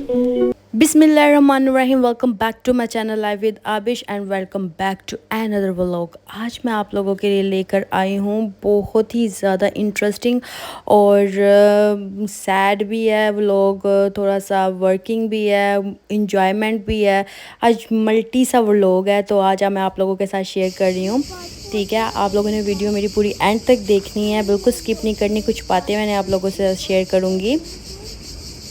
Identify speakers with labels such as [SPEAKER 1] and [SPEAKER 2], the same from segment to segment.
[SPEAKER 1] बिस्मिल्लाहिर्रहमानिर्रहीम। Welcome back to my channel live with Abish and welcome back to another vlog. आज मैं आप लोगों के लिए लेकर आई हूँ बहुत ही ज़्यादा इंटरेस्टिंग और सैड भी है व्लॉग, थोड़ा सा वर्किंग भी है, इंजॉयमेंट भी है। आज मल्टी सा व्लॉग है, तो आज मैं आप लोगों के साथ शेयर कर रही हूँ। ठीक है, आप लोगों ने वीडियो मेरी पूरी एंड तक देखनी है, बिल्कुल स्किप नहीं करनी। कुछ बातें मैंने आप लोगों से शेयर करूँगी।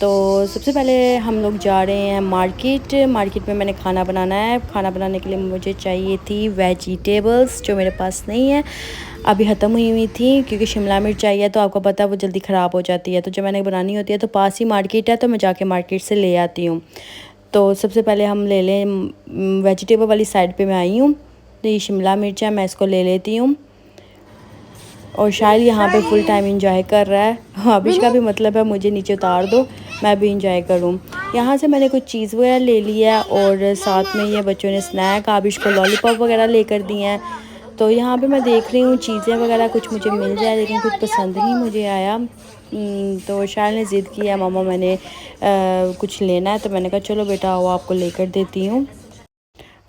[SPEAKER 1] तो सबसे पहले हम लोग जा रहे हैं मार्केट में मैंने खाना बनाना है। खाना बनाने के लिए मुझे चाहिए थी वेजिटेबल्स, जो मेरे पास नहीं है, अभी ख़त्म हुई थी। क्योंकि शिमला मिर्च चाहिए, तो आपको पता है वो जल्दी ख़राब हो जाती है, तो जब मैंने बनानी होती है तो पास ही मार्केट है, तो मैं जाके मार्केट से ले आती हूँ। तो सबसे पहले हम ले लें, वेजिटेबल वाली साइड पर मैं आई हूँ। तो ये शिमला मिर्च है, मैं इसको ले लेती हूँ। और शायद यहाँ पे फुल टाइम इंजॉय कर रहा है। अभिश का भी मतलब है मुझे नीचे उतार दो, मैं भी इंजॉय करूँ। यहाँ से मैंने कुछ चीज़ वगैरह ले लिया है और साथ में ये बच्चों ने स्नैक, आबिश को लॉलीपॉप वगैरह लेकर दिए हैं। तो यहाँ पे मैं देख रही हूँ चीज़ें वगैरह कुछ मुझे मिल जाए, लेकिन कुछ पसंद नहीं मुझे आया। तो शायद ने ज़िद किया, मामा मैंने कुछ लेना है, तो मैंने कहा चलो बेटा वो आपको लेकर देती हूँ।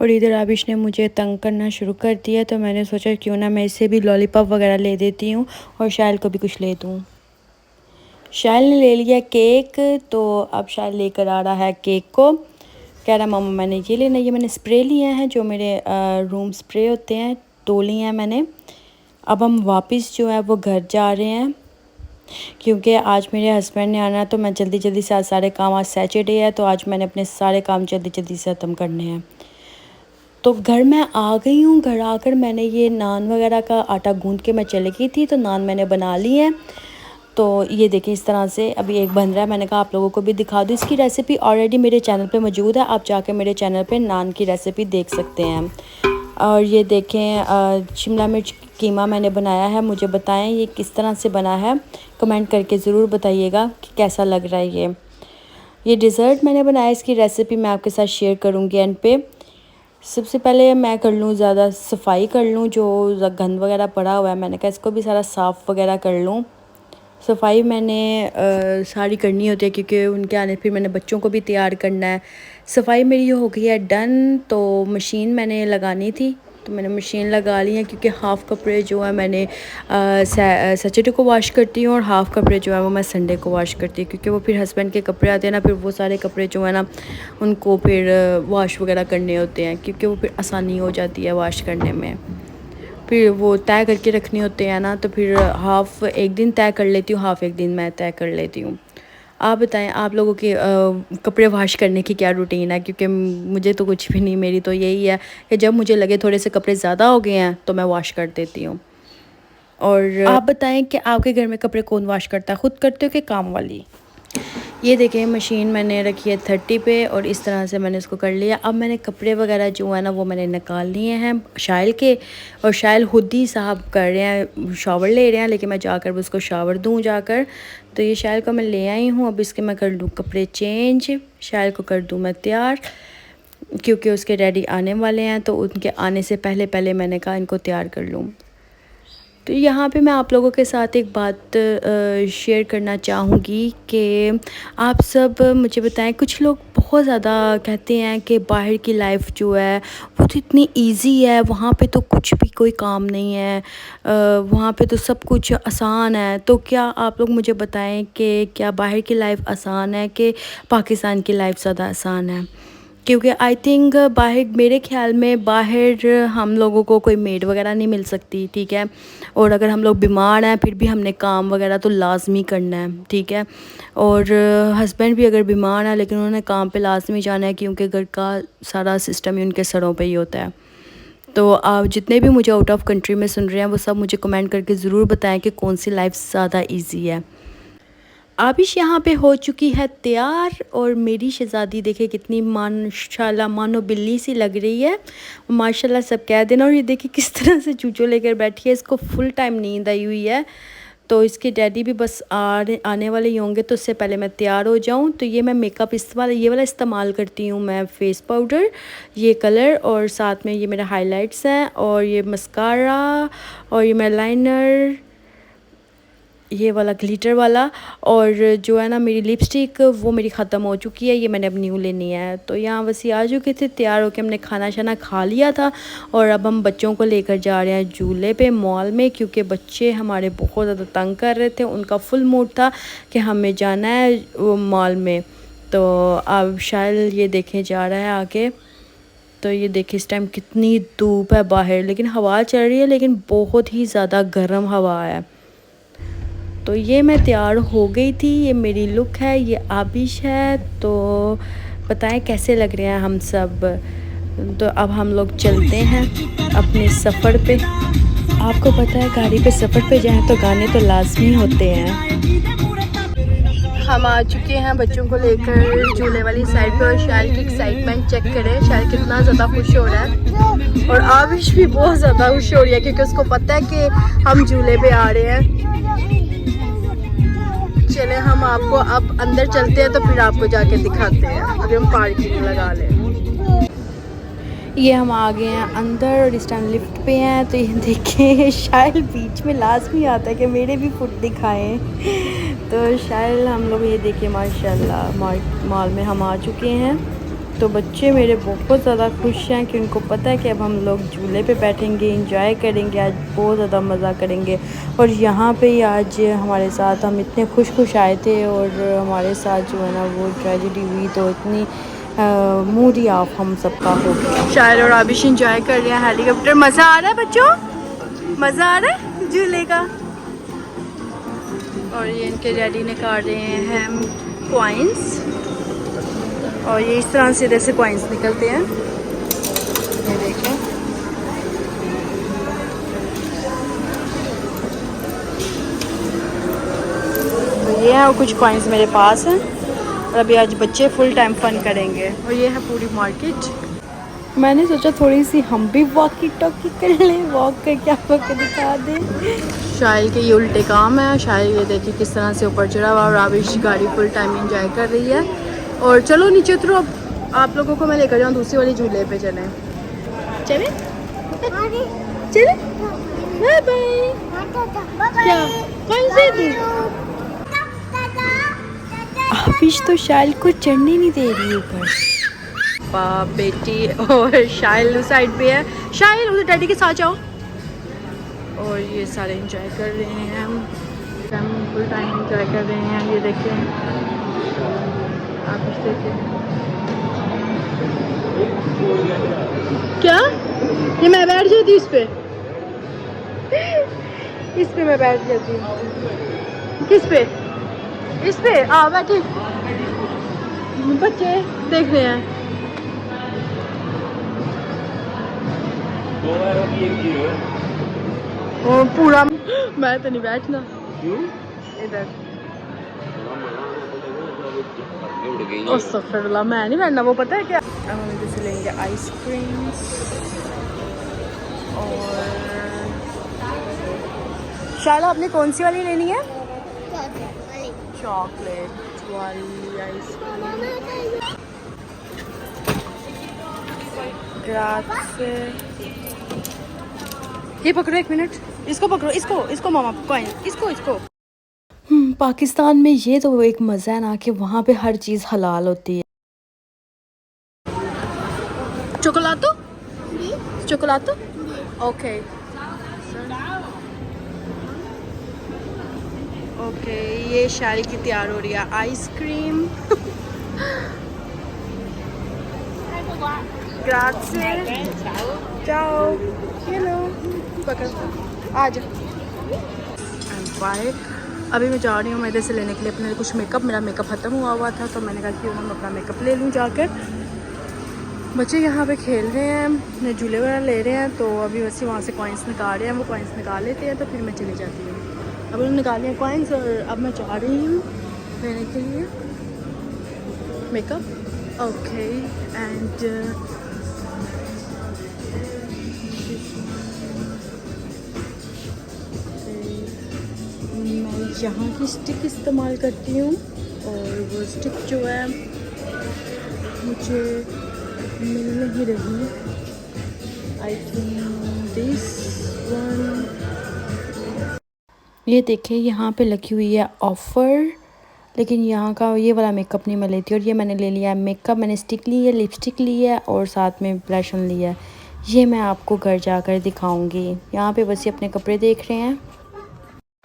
[SPEAKER 1] और इधर आबिश ने मुझे तंग करना शुरू कर दिया, तो मैंने सोचा क्यों ना मैं इससे भी लॉलीपॉप वगैरह ले देती हूँ और शायल को भी कुछ ले दूँ। शायल ने ले लिया केक, तो अब शायल लेकर आ रहा है केक को। कह रहा मामा मैंने ये लेना, ये मैंने स्प्रे लिए हैं जो मेरे रूम स्प्रे होते हैं, 2 लिए हैं मैंने। अब हम वापस जो है वो घर जा रहे हैं, क्योंकि आज मेरे हस्बैंड ने आना, तो मैं जल्दी जल्दी से आज सारे काम, आज सैटरडे है तो आज मैंने अपने सारे काम जल्दी जल्दी से ख़त्म करने हैं। तो घर मैं आ गई हूँ। घर आकर मैंने ये नान वगैरह का आटा गूंद के मैं चली गई थी, तो नान मैंने बना ली है। तो ये देखिए इस तरह से अभी एक बन रहा है। मैंने कहा आप लोगों को भी दिखा दूँ, इसकी रेसिपी ऑलरेडी मेरे चैनल पे मौजूद है, आप जाके मेरे चैनल पे नान की रेसिपी देख सकते हैं। और ये देखें शिमला मिर्च कीमा मैंने बनाया है। मुझे बताएं ये किस तरह से बना है, कमेंट करके ज़रूर बताइएगा कि कैसा लग रहा है। ये डिज़र्ट मैंने बनाया, इसकी रेसिपी मैं आपके साथ शेयर करूँगी एंड पे। सबसे पहले मैं कर लूँ, ज़्यादा सफाई कर लूँ, जो गंद वगैरह पड़ा हुआ है मैंने कहा इसको भी सारा साफ़ वगैरह कर लूँ। सफाई मैंने सारी करनी होती है, क्योंकि उनके आने फिर मैंने बच्चों को भी तैयार करना है। सफाई मेरी हो गई है डन। तो मशीन मैंने लगानी थी, तो मैंने मशीन लगा ली है, क्योंकि हाफ़ कपड़े जो है मैंने सैटरडे को वॉश करती हूँ और हाफ़ कपड़े जो है वो मैं संडे को वॉश करती हूँ, क्योंकि वो फिर हस्बैंड के कपड़े आते हैं ना, फिर वो सारे कपड़े जो है ना उनको फिर वॉश वगैरह करने होते हैं, क्योंकि वो फिर आसानी हो जाती है वॉश करने में। फिर वो तय करके रखने होते हैं ना, तो फिर हाफ़ एक दिन तय कर लेती हूँ, हाफ़ एक दिन मैं तय कर लेती हूँ। आप बताएं आप लोगों के कपड़े वॉश करने की क्या रूटीन है, क्योंकि मुझे तो कुछ भी नहीं, मेरी तो यही है कि जब मुझे लगे थोड़े से कपड़े ज़्यादा हो गए हैं तो मैं वॉश कर देती हूँ। और आप बताएं कि आपके घर में कपड़े कौन वॉश करता है, ख़ुद करते हो कि काम वाली? ये देखें मशीन मैंने रखी है 30 पे और इस तरह से मैंने इसको कर लिया। अब मैंने कपड़े वगैरह जो है ना वो मैंने निकाल लिए हैं शायल के, और शायल हुदी साहब कर रहे हैं, शावर ले रहे हैं, लेकिन मैं जाकर उसको शावर दूं जाकर। तो ये शायल को मैं ले आई हूँ, अब इसके मैं कर लूँ कपड़े चेंज, शायल को कर दूँ मैं तैयार, क्योंकि उसके डैडी आने वाले हैं, तो उनके आने से पहले पहले मैंने कहा इनको तैयार कर लूँ। तो यहाँ पे मैं आप लोगों के साथ एक बात शेयर करना चाहूँगी कि आप सब मुझे बताएं, कुछ लोग बहुत ज़्यादा कहते हैं कि बाहर की लाइफ जो है वो तो इतनी इजी है, वहाँ पे तो कुछ भी कोई काम नहीं है, वहाँ पे तो सब कुछ आसान है। तो क्या आप लोग मुझे बताएं कि क्या बाहर की लाइफ आसान है कि पाकिस्तान की लाइफ ज़्यादा आसान है? क्योंकि आई थिंक बाहर, मेरे ख़्याल में बाहर हम लोगों को कोई मेड वगैरह नहीं मिल सकती, ठीक है। और अगर हम लोग बीमार हैं फिर भी हमने काम वगैरह तो लाजमी करना है, ठीक है। और हस्बैंड भी अगर बीमार है लेकिन उन्होंने काम पे लाजमी जाना है, क्योंकि घर का सारा सिस्टम ही उनके सरों पे ही होता है। तो आप जितने भी मुझे आउट ऑफ कंट्री में सुन रहे हैं वो सब मुझे कमेंट करके ज़रूर बताएं कि कौन सी लाइफ ज़्यादा ईजी है। आबिश यहाँ पे हो चुकी है तैयार, और मेरी शहज़ादी देखे कितनी माशाल्लाह मानो बिल्ली सी लग रही है, माशाल्लाह सब कह देना। और ये देखिए किस तरह से चूचो लेकर बैठी है, इसको फुल टाइम नींद आई हुई है। तो इसके डैडी भी बस आने वाले ही होंगे, तो उससे पहले मैं तैयार हो जाऊँ। तो ये मैं मेकअप ये वाला इस्तेमाल करती हूँ मैं, फेस पाउडर, ये कलर, और साथ में ये मेरे हाइलाइट्स हैं, और ये मस्कारा, और ये मेरा लाइनर, ये वाला ग्लिटर वाला। और जो है ना मेरी लिपस्टिक वो मेरी ख़त्म हो चुकी है, ये मैंने अब न्यू लेनी है। तो यहाँ वैसे आ चुके थे, तैयार होकर हमने खाना शाना खा लिया था और अब हम बच्चों को लेकर जा रहे हैं झूले पे मॉल में, क्योंकि बच्चे हमारे बहुत ज़्यादा तंग कर रहे थे। उनका फुल मूड था कि हमें जाना है वो मॉल में। तो अब शायद ये देखे जा रहा है आगे। तो ये देखिए इस टाइम कितनी धूप है बाहर, लेकिन हवा चल रही है, लेकिन बहुत ही ज़्यादा गर्म हवा है। तो ये मैं तैयार हो गई थी, ये मेरी लुक है, ये आबिश है। तो बताएं कैसे लग रहे हैं हम सब। तो अब हम लोग चलते हैं अपने सफ़र पे। आपको पता है गाड़ी पे सफ़र पे जाएं तो गाने तो लाजमी होते हैं। हम आ चुके हैं बच्चों को लेकर झूले वाली साइड पे और शायल की एक्साइटमेंट चेक करें, शायल कितना ज़्यादा खुश हो रहा है। और आबिश भी बहुत ज़्यादा खुश हो रही है क्योंकि उसको पता है कि हम झूले पे आ रहे हैं। चले हम आपको अब अंदर चलते हैं तो फिर आपको जाके दिखाते हैं। अभी हम पार्किंग लगा लें। ये हम आ गए हैं अंदर और इस टाइम लिफ्ट पे हैं। तो ये देखें शायद बीच में लाजमी आता है कि मेरे भी फुट दिखाएं। तो शायद हम लोग ये देखें माशाल्लाह मॉल में हम आ चुके हैं। तो बच्चे मेरे बहुत ज़्यादा खुश हैं कि उनको पता है कि अब हम लोग झूले पे बैठेंगे, इंजॉय करेंगे, आज बहुत ज़्यादा मज़ा करेंगे। और यहाँ पे ही आज हमारे साथ हम इतने खुश आए थे और हमारे साथ जो है ना वो ट्रेजेडी हुई, तो इतनी मूड ही ऑफ हम सबका हो गया। शायर और आबिश इंजॉय कर रहे हैं हेलीकॉप्टर। मज़ा आ रहा है बच्चों, मज़ा आ रहा है झूले का। और ये इनके डैडी निकाल रहे हैं कॉइन्स और ये इस तरह से जैसे कॉइन्स निकलते हैं, ये देखें। तो ये है और कुछ कॉइन्स मेरे पास हैं और अभी आज बच्चे फुल टाइम फन करेंगे। और ये है पूरी मार्केट। मैंने सोचा थोड़ी सी हम भी वॉकी टॉकी कर लें, वॉक करके आपको दिखा दें। शायल के ये उल्टे काम है। शायल ये देखिए किस तरह से ऊपर चढ़ा हुआ और आबिश गाड़ी फुल टाइम एंजॉय कर रही है। और चलो नीचे उतरो, अब आप लोगों को मैं लेकर जाऊँ दूसरी वाली झूले पे। चलें चलें चलें, बाय बाय। क्या कौन से दी आबिश तो शायल को चढ़ने नहीं दे रही ऊपर। पापा बेटी और शायल उस साइड पे है। शायल उधर डैडी के साथ जाओ। और ये सारे एंजॉय कर रहे हैं, हम फुल टाइम एंजॉय कर रहे हैं। ये देखें आप इस देखें क्या, ये मैं बैठ जाती इस पे मैं बैठ जाती हूँ। किस पे, इस पे आ बैठे। बच्चे देख रहे हैं। और पूरा मैं तो नहीं बैठना इधर। अस्तगफिरुल्लाह, मैं नहीं बैठना, वो पता है क्या। अब हम इधर से लेंगे आइसक्रीम और शायद आपने कौन सी वाली लेनी है? चॉकलेट वाली आइसक्रीम। ग्राzie। ये पकड़ो, एक मिनट, इसको पकड़ो, इसको मामा कॉइन, इसको। पाकिस्तान में ये तो एक मज़ा है ना कि वहाँ पे हर चीज़ हलाल होती है। चोकोलातो ओके ये शायरी की तैयार हो रही है आइसक्रीम। ग्राzie, जाओ, हेलो, पकड़, आ जाओ। बाय। अभी मैं जा रही हूँ मैं इधर से लेने के लिए अपने कुछ मेकअप। मेरा मेकअप ख़त्म हुआ था तो मैंने कहा कि हम अपना मेकअप ले लूँ जाकर। बच्चे यहाँ पे खेल रहे हैं, झूले वगैरह ले रहे हैं। तो अभी वैसे वहाँ से कॉइन्स निकाल रहे हैं, वो कॉइन्स निकाल लेते हैं तो फिर मैं चली जाती हूँ। अब उन्होंने निकाल लिया कॉइन्स और अब मैं जा रही हूँ लेने के लिए मेकअप। ओके एंड मैं यहाँ की स्टिक इस्तेमाल करती हूँ और वो स्टिक जो है मुझे मिल नहीं रही। I think this one. ये देखिए यहाँ पे लगी हुई है ऑफ़र, लेकिन यहाँ का ये वाला मेकअप नहीं मैं लेती। और ये मैंने ले लिया है मेकअप, मैंने स्टिक ली है, लिपस्टिक ली है और साथ में ब्लश ऑन लिया है। ये मैं आपको घर जाकर दिखाऊंगी। यहाँ पे बस ये अपने कपड़े देख रहे हैं।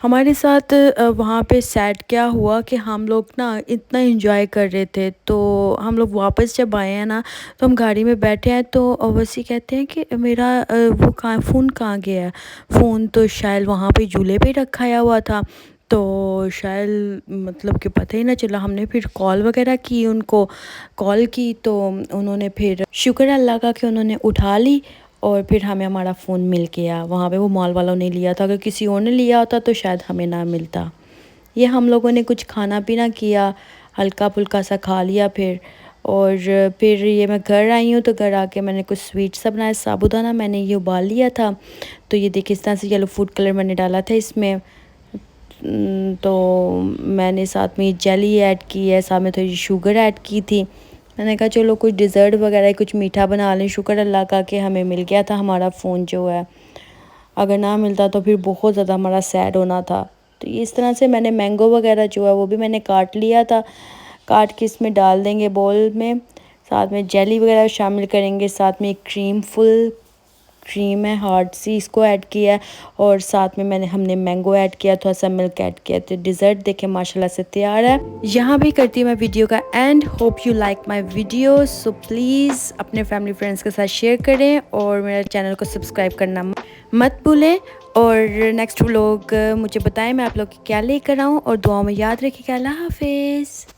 [SPEAKER 1] हमारे साथ वहाँ पे सैड क्या हुआ कि हम लोग ना इतना एंजॉय कर रहे थे, तो हम लोग वापस जब आए हैं ना, तो हम गाड़ी में बैठे हैं तो वैसे कहते हैं कि मेरा वो कहाँ फ़ोन कहाँ गया है। फ़ोन तो शायद वहाँ पे झूले पे रखाया हुआ था, तो शायद मतलब कि पता ही ना चला। हमने फिर कॉल वगैरह की, उनको कॉल की तो उन्होंने फिर शुक्र अल्लाह का कि उन्होंने उठा ली और फिर हमें हमारा फ़ोन मिल गया। वहाँ पे वो मॉल वालों ने लिया था, अगर किसी और ने लिया होता तो शायद हमें ना मिलता। ये हम लोगों ने कुछ खाना पीना किया, हल्का फुल्का सा खा लिया फिर। और फिर ये मैं घर आई हूँ, तो घर आके मैंने कुछ स्वीट सा बनाया। साबूदाना मैंने ये उबाल लिया था, तो ये देखिए इस तरह से येलो फूड कलर मैंने डाला था इसमें। तो मैंने साथ में जेली ऐड की है, साथ में थोड़ी शुगर ऐड की थी। मैंने कहा चलो कुछ डिज़र्ट वगैरह कुछ मीठा बना लें। शुक्र अल्लाह का कि हमें मिल गया था हमारा फ़ोन जो है। अगर ना मिलता तो फिर बहुत ज़्यादा हमारा सैड होना था। तो ये इस तरह से मैंने मैंगो वगैरह जो है वो भी मैंने काट लिया था। काट के इसमें डाल देंगे बोल में, साथ में जेली वगैरह शामिल करेंगे, साथ में एक क्रीम फुल क्रीम है हार्ड सी, इसको ऐड किया है। और साथ में हमने मैंगो ऐड किया, थोड़ा सा मिल्क ऐड किया। तो डिज़र्ट देखें माशाल्लाह से तैयार है। यहाँ भी करती हूँ मैं वीडियो का and. Hope you like my video, so please अपने फैमिली फ्रेंड्स के साथ शेयर करें और मेरे चैनल को सब्सक्राइब करना मत भूलें। और नेक्स्ट व्लॉग मुझे बताएं मैं आप लोग की क्या लेकर आऊँ, और दुआओं में याद रखिएगा। अल्लाह हाफिज़।